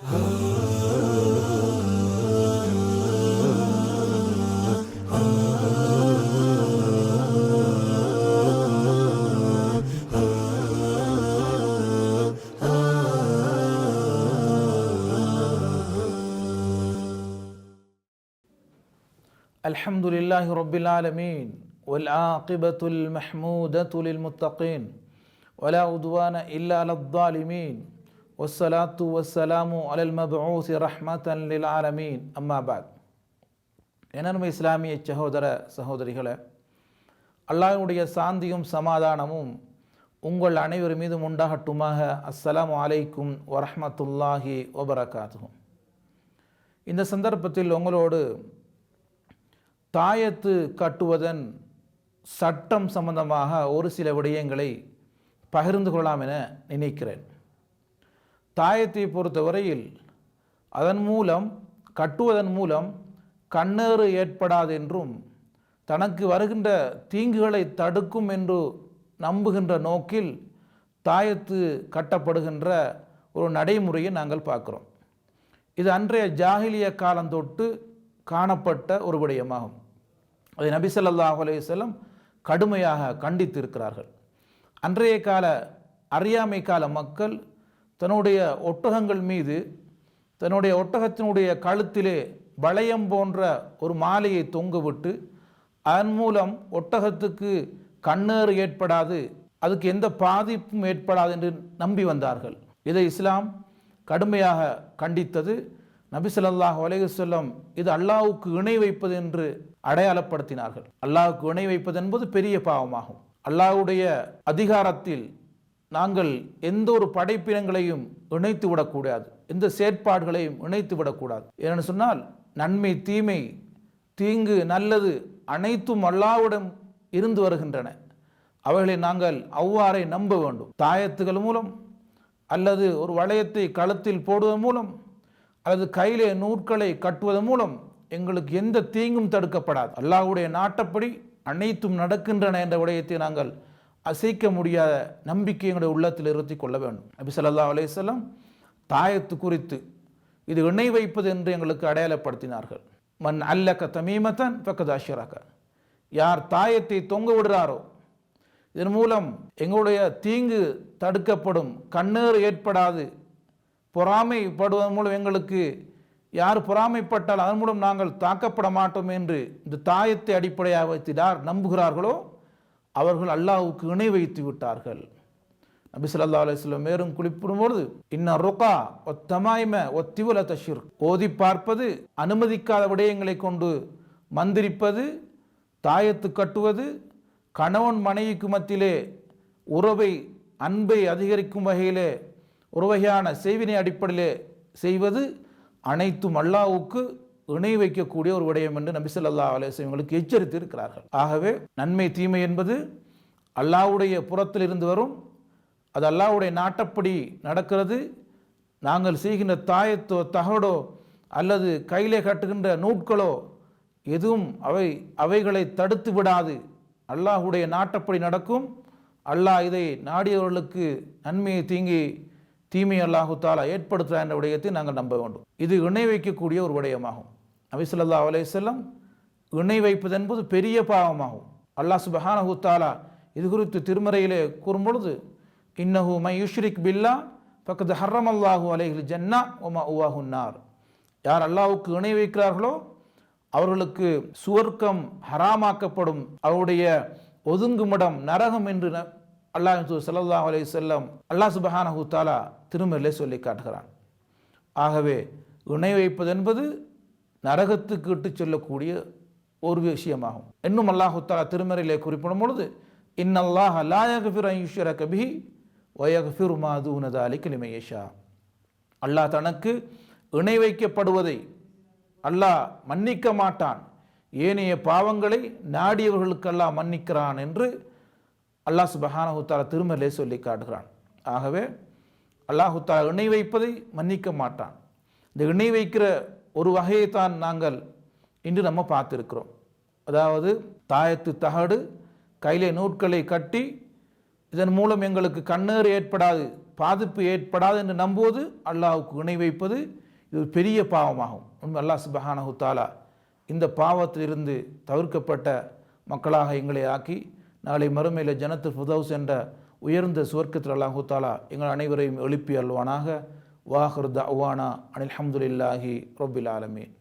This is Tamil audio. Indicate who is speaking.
Speaker 1: الحمد لله رب العالمين والعاقبة المحمودة للمتقين ولا عدوان إلا على الظالمين والصلاة والسلام على المبعوث رحمة للعالمين أما بعد. எனர்மை இஸ்லாமிய சகோதர சகோதரிகளே, அல்லாஹ்வுடைய சாந்தியும் சமாதானமும் உங்கள் அனைவர் மீதும் உண்டாகட்டுமாக. அஸ்ஸலாமு அலைக்கும் வரஹ்மத்துல்லாஹி வபரகாத்துஹு. இந்த சந்தர்ப்பத்தில் உங்களோடு தாயத்து கட்டுவதன் சட்டம் சம்பந்தமாக ஒரு சில விடயங்களை பகிர்ந்து கொள்ளலாம் என நினைக்கிறேன். தாயத்தை பொறுத்தவரையில் கட்டுவதன் மூலம் கண்ணேறு ஏற்படாது என்றும் தனக்கு வருகின்ற தீங்குகளை தடுக்கும் என்று நம்புகின்ற நோக்கில் தாயத்து கட்டப்படுகின்ற ஒரு நடைமுறையை நாங்கள் பார்க்கிறோம். இது அன்றைய ஜாஹிலிய காலம் தொட்டு காணப்பட்ட ஒரு விடயமாகும். அதை நபி ஸல்லல்லாஹு அலைஹி வஸல்லம் கடுமையாக கண்டித்திருக்கிறார்கள். அன்றைய கால அறியாமை கால மக்கள் தன்னுடைய ஒட்டகங்கள் மீது தன்னுடைய ஒட்டகத்தினுடைய கழுத்திலே வளையம் போன்ற ஒரு மாலையை தொங்கவிட்டு அதன் மூலம் ஒட்டகத்துக்கு கண்ணேறு ஏற்படாது, அதுக்கு எந்த பாதிப்பும் ஏற்படாது என்று நம்பி வந்தார்கள். இதை இஸ்லாம் கடுமையாக கண்டித்தது. நபி ஸல்லல்லாஹு அலைஹி வஸல்லம் இது அல்லாஹ்வுக்கு இணை வைப்பது என்று அடையாளப்படுத்தினார்கள். அல்லாஹ்வுக்கு இணை வைப்பது என்பது பெரிய பாவமாகும். அல்லாஹ்வுடைய அதிகாரத்தில் நாங்கள் எந்த ஒரு படைப்பினங்களையும் இணைத்து விடக்கூடாது, எந்த செயற்பாடுகளையும் இணைத்து விடக்கூடாது. ஏன்னு சொன்னால் நன்மை தீமை தீங்கு நல்லது அனைத்தும் அல்லாஹ்விடம் இருந்து வருகின்றன. அவைகளை நாங்கள் அவ்வாறே நம்ப வேண்டும். தாயத்துகள் மூலம் அல்லது ஒரு வளையத்தை கழுத்தில் போடுவதன் மூலம் அல்லது கையிலே நூற்களை கட்டுவதன் மூலம் எங்களுக்கு எந்த தீங்கும் தடுக்கப்படாது. அல்லாஹ்வுடைய நாட்டப்படி அனைத்தும் நடக்கின்றன என்ற விடயத்தை நாங்கள் அசைக்க முடியாத நம்பிக்கை எங்களுடைய உள்ளத்தில் இருத்தி கொள்ள வேண்டும். நபி ஸல்லல்லாஹு அலைஹி வஸல்லம் தாயத்து குறித்து இது இணை வைப்பது என்று எங்களுக்கு அடையாளப்படுத்தினார்கள். மன் அல்லக தமீமத்தன் ஃபக்கத் அஷ்ரக, யார் தாயத்தை தொங்க விடுறாரோ இதன் மூலம் எங்களுடைய தீங்கு தடுக்கப்படும், கண்ணேறு ஏற்படாது. பொறாமைப்படுவதன் மூலம் எங்களுக்கு யார் பொறாமைப்பட்டால் அதன் மூலம் நாங்கள் தாக்கப்பட மாட்டோம் என்று இந்த தாயத்தை அடிப்படையாக வைத்து யார் நம்புகிறார்களோ அவர்கள் அல்லாஹ்வுக்கு இணை வைத்து விட்டார்கள். நபி ஸல்லல்லாஹு அலைஹி வஸல்லம் மேலும் குறிப்பிடும்போது இன்ன ருகா ஒத்தமாய்ம ஒத்திவல தஷிர், ஓதி பார்ப்பது, அனுமதிக்காத விடயங்களை கொண்டு மந்திரிப்பது, தாயத்து கட்டுவது, கணவன் மனைவிக்கு மத்தியிலே உறவை அன்பை அதிகரிக்கும் வகையிலே ஒரு வகையான செய்வினை அடிப்படையிலே செய்வது அனைத்தும் அல்லாஹ்வுக்கு இணை வைக்கக்கூடிய ஒரு விடயம் என்று நபி ஸல்லல்லாஹு அலைஹி வஸல்லம் எங்களுக்கு எச்சரித்து இருக்கிறார்கள். ஆகவே நன்மை தீமை என்பது அல்லாஹ்வுடைய புறத்தில் இருந்து வரும், அது அல்லாஹ்வுடைய நாட்டப்படி நடக்கிறது. நாங்கள் செய்கின்ற தாயத்தோ தகடோ அல்லது கையிலே கட்டுகின்ற நூட்களோ எதுவும் அவைகளை தடுத்து விடாது. அல்லாஹ்வுடைய நாட்டப்படி நடக்கும். அல்லாஹ் இதை நாடியவர்களுக்கு நன்மையை தீமை அல்லாஹு தாலா ஏற்படுத்துகிறார் என்ற விடயத்தை நாங்கள் நம்ப வேண்டும். இது இணை வைக்கக்கூடிய ஒரு விடயமாகும். நபி ஸல்லல்லாஹு அலைஹி வஸல்லம் இணை வைப்பது என்பது பெரிய பாவமாகும். அல்லாஹ் சுப்ஹானஹு தஆலா இது குறித்து திருமறையிலே கூறும்பொழுது இன்னஹு மை யுஷ்ரிக் பில்லா ஃபக்கத் ஹர்ரமல்லாஹு அலைஹில் ஜன்னா வ மஅவாஹுன் நார், யார் அல்லாஹ்வுக்கு இணை வைக்கிறார்களோ அவர்களுக்கு சுவர்க்கம் ஹராமாக்கப்படும், அவருடைய ஒதுங்குமிடம் நரகம் என்று அல்லாஹ் ஸல்லல்லாஹு அலைஹி வஸல்லம் அல்லாஹ் சுப்ஹானஹு தஆலா திருமறையிலே சொல்லி காட்டுகிறான். ஆகவே இணை வைப்பது என்பது நரகத்துக்கு இட்டு செல்லக்கூடிய ஒரு விஷயமாகும். இன்னும் அல்லாஹு தஆலா திருமறையிலே குறிப்பிடும் பொழுது இன்னல்லாஹ லா யக்ஃபிரு அன் யுஷ்ரக பிஹி வ யக்ஃபிரு மா தூன ஸாலிக லிமன் யஷா, அல்லாஹ் தனக்கு இணை வைக்கப்படுவதை அல்லாஹ் மன்னிக்க மாட்டான், ஏனைய பாவங்களை நாடியவர்களுக்கு அல்லாஹ் மன்னிக்கிறான் என்று அல்லாஹ் சுப்ஹானஹு தஆலா திருமறையிலே சொல்லி காட்டுகிறான். ஆகவே அல்லாஹு தஆலா இணை வைப்பதை மன்னிக்க மாட்டான். இந்த இணை வைக்கிற ஒரு வகையை தான் நாங்கள் இன்று நம்ம பார்த்துருக்கிறோம். அதாவது தாயத்து தகடு கையிலே நூட்களை கட்டி இதன் மூலம் எங்களுக்கு கண்ணேறு ஏற்படாது, பாதிப்பு ஏற்படாது என்று நம்புவது, அல்லாஹ்வுக்கு இணை வைப்பது, இது ஒரு பெரிய பாவமாகும். உண்மை அல்லாஹ் சுப்ஹானஹு தஆலா இந்த பாவத்திலிருந்து தவிர்க்கப்பட்ட மக்களாக எங்களை ஆக்கி நாளை மறுமையில் ஜன்னத்துல் ஃபிர்தௌஸ் என்ற உயர்ந்த சுவர்க்கத்தில் அல்லாஹு தஆலா எங்கள் அனைவரையும் எழுப்பி அல்வானாக. வாஹிர் தஅவானா அனில் ஹம்துலில்லாஹி ரப்பில் ஆலமீன்.